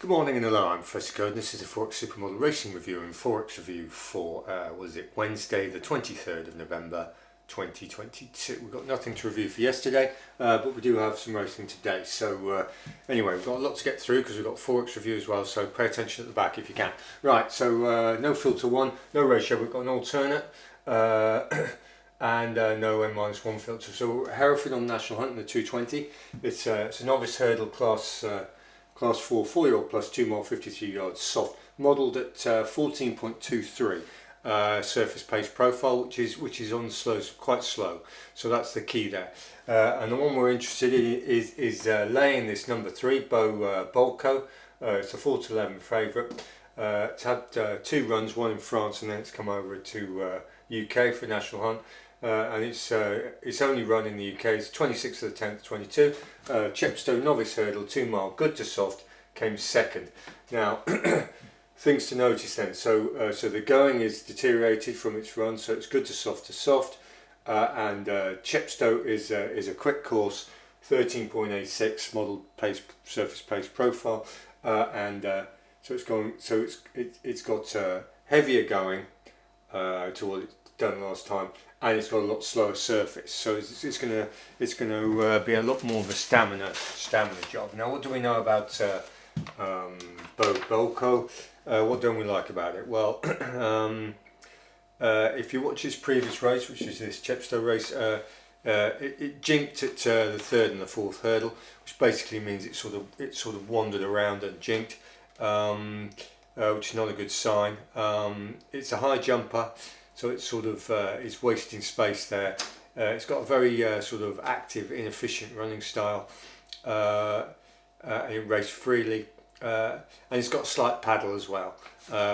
Good morning and hello, I'm Professor Code and this is a Forex Supermodel Racing Review and Forex Review for, Wednesday the 23rd of November 2022. We've got nothing to review for yesterday, but we do have some racing today. So anyway, we've got a lot to get through because we've got Forex Review as well, so pay attention at the back if you can. Right, so no filter 1, no ratio, we've got an alternate. And no N-1 filter. So Hereford on National Hunt in the 220. It's a novice hurdle class 4 4-year-old plus 2 mile 53 yards soft, modelled at 14.23 surface pace profile, which is on slow, quite slow. So that's the key there. And the one we're interested in is laying this number 3 Bolko. It's a 4-11 favourite. It's had 2 runs, one in France, and then it's come over to UK for National Hunt. And it's only run in the UK. It's 26th of the 10th, 22. Chepstow novice hurdle, 2 mile, good to soft, came second. Now, things to notice then. So the going is deteriorated from its run, so it's good to soft. And Chepstow is a quick course, 13.86 model pace, surface pace profile, and so it's going. So it's got heavier going to what it's done last time, and it's got a lot slower surface, so it's going to be a lot more of a stamina job. Now, what do we know about Bolko? What don't we like about it? Well, if you watch his previous race, which is this Chepstow race, it jinked at the 3rd and the 4th hurdle, which basically means it sort of wandered around and jinked, which is not a good sign. It's a high jumper, so it's sort of is wasting space there. It's got a very sort of active, inefficient running style. It raced freely, and it's got a slight paddle as well,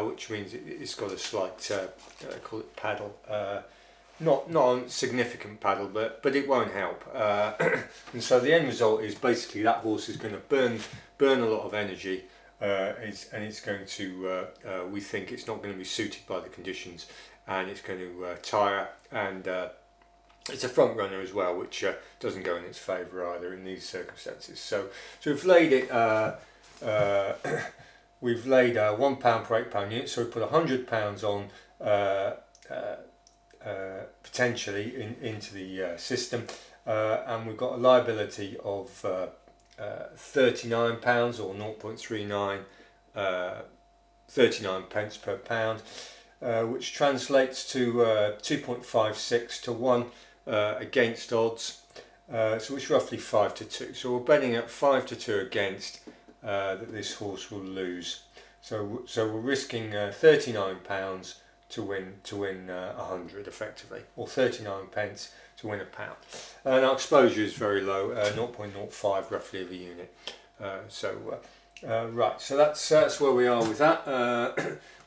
which means it's got a slight call it paddle, not a significant paddle, but it won't help. And so the end result is basically that horse is going to burn a lot of energy. And it's going to, we think it's not going to be suited by the conditions, and it's going to tire, and it's a front runner as well, which doesn't go in its favour either in these circumstances. So we've laid it. We've laid £1 per £8 unit, so we put £100 on potentially into the system, and we've got a liability of £39 or 0.39, 39 pence per pound, which translates to 2.56 to 1 against odds, so it's roughly 5 to 2. So we're betting at 5 to 2 against that this horse will lose. So we're risking £39 to win 100 effectively, or 39 pence to win a pound. And our exposure is very low, 0.05 roughly of a unit. Right, so that's where we are with that.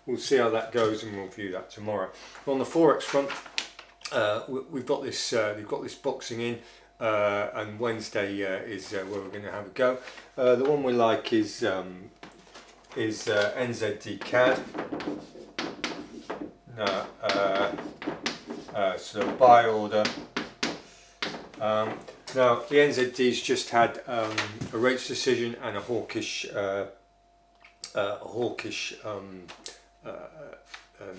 We'll see how that goes, and we'll view that tomorrow. On the Forex front, we've got this boxing in, and Wednesday is where we're going to have a go. The one we like is NZD CAD. So buy order. Now the NZD's just had a rates decision and a hawkish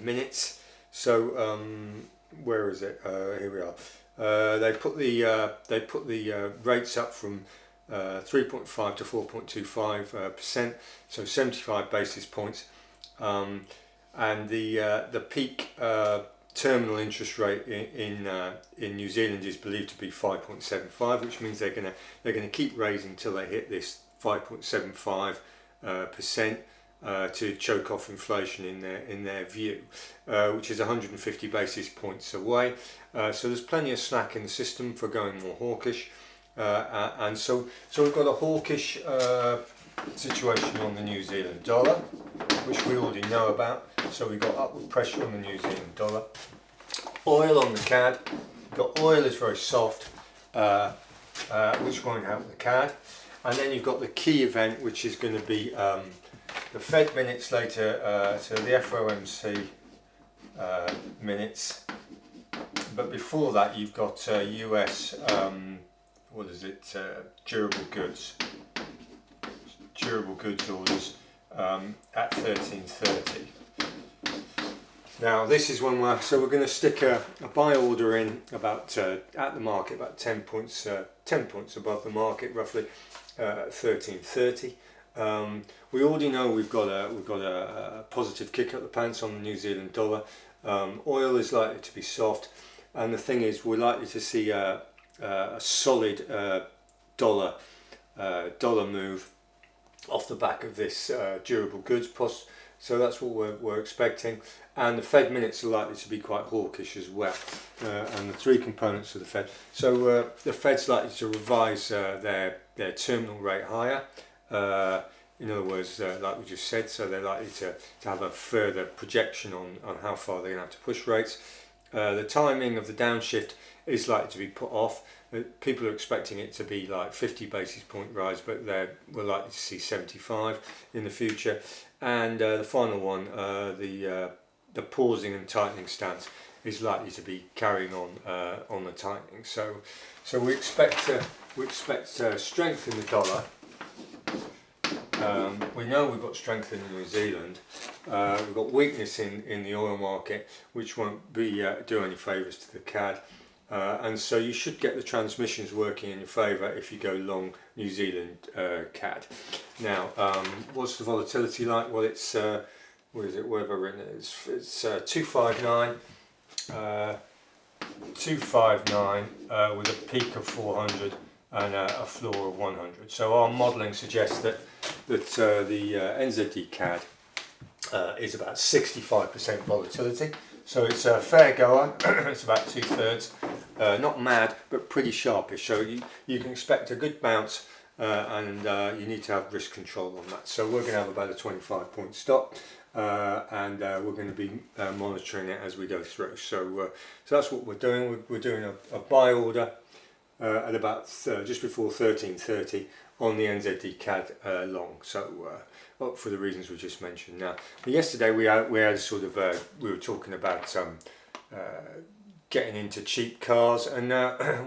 minutes. So where is it? Here we are. They put the rates up from 3.5 to 4.25%, so 75 basis points, and the peak terminal interest rate in New Zealand is believed to be 5.75, which means they're gonna keep raising till they hit this 5.75%. To choke off inflation in their view, which is 150 basis points away. So there's plenty of slack in the system for going more hawkish, and so we've got a hawkish situation on the New Zealand dollar, which we already know about. So we've got upward pressure on the New Zealand dollar. Oil on the CAD. We've got oil is very soft, which won't help the CAD. And then you've got the key event, which is going to be the Fed minutes later, so the FOMC minutes. But before that, you've got US, durable goods orders, at 13.30. Now this is when we're going to stick a buy order in about at the market about 10 points above the market roughly at 13.30. We already know we've got a positive kick up the pants on the New Zealand dollar. Oil is likely to be soft, and the thing is we're likely to see a solid dollar move off the back of this durable goods post. So that's what we're expecting, and the Fed minutes are likely to be quite hawkish as well, and the three components of the Fed. So the Fed's likely to revise their terminal rate higher. In other words, like we just said, so they're likely to have a further projection on how far they're going to have to push rates. The timing of the downshift is likely to be put off. People are expecting it to be like 50 basis point rise, but we're likely to see 75 in the future. And the final one, the pausing and tightening stance is likely to be carrying on the tightening. So we expect strength in the dollar. We know we've got strength in New Zealand. We've got weakness in the oil market, which won't do any favours to the CAD. And so you should get the transmissions working in your favour if you go long New Zealand CAD. Now, what's the volatility like? Well, it's what is it? Whatever it is, it's 259 with a peak of 400 and a floor of 100. So our modelling suggests that the NZD CAD is about 65% volatility. So it's a fair goer. It's about 2/3. Not mad, but pretty sharpish. So you can expect a good bounce, and you need to have risk control on that. So we're going to have about a 25-point stop, and we're going to be monitoring it as we go through. So that's what we're doing. We're doing a buy order at about just before 13.30 on the NZD CAD long. So for the reasons we just mentioned. Now, yesterday we had sort of we were talking about getting into cheap cars, and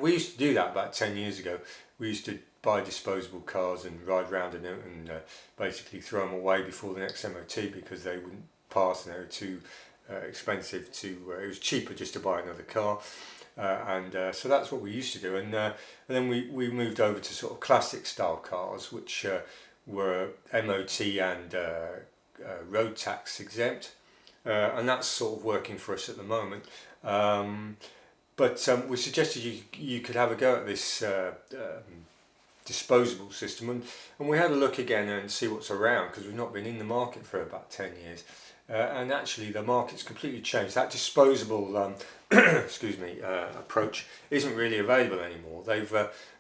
we used to do that about 10 years ago. We used to buy disposable cars and ride around in them and basically throw them away before the next MOT because they wouldn't pass and they were too expensive it was cheaper just to buy another car. So that's what we used to do, and then we moved over to sort of classic style cars, which were MOT and road tax exempt, and that's sort of working for us at the moment. But we suggested you could have a go at this disposable system, and we had a look again and see what's around, because we've not been in the market for about 10 years. And actually the market's completely changed. That disposable approach isn't really available anymore. They've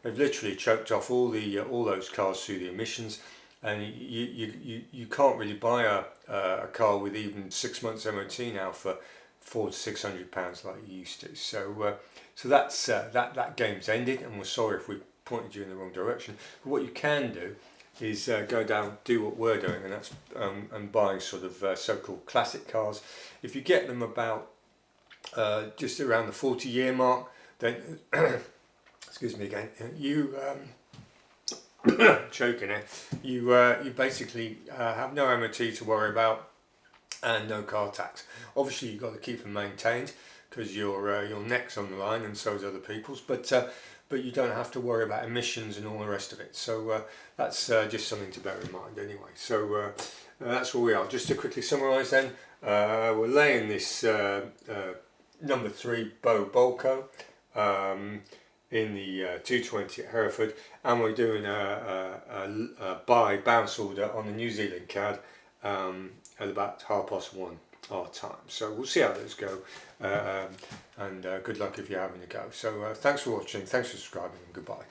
literally choked off all those cars through the emissions, and you can't really buy a car with even 6 months MOT now for £400 to £600 like you used to. So that's that game's ended, and we're sorry if we pointed you in the wrong direction. But what you can do is go down, do what we're doing, and that's and buying sort of so-called classic cars. If you get them about just around the 40-year mark, then excuse me again, you choking it. You basically have no MOT to worry about and no car tax. Obviously, you've got to keep them maintained because your neck's on the line, and so is other people's. But you don't have to worry about emissions and all the rest of it. So that's just something to bear in mind anyway. So that's where we are. Just to quickly summarise then, we're laying this number 3 Bow Bolco in the 220 at Hereford, and we're doing a buy bounce order on the New Zealand CAD at about 1:30 our time. So we'll see how those go, and good luck if you're having a go. So thanks for watching, thanks for subscribing, and goodbye.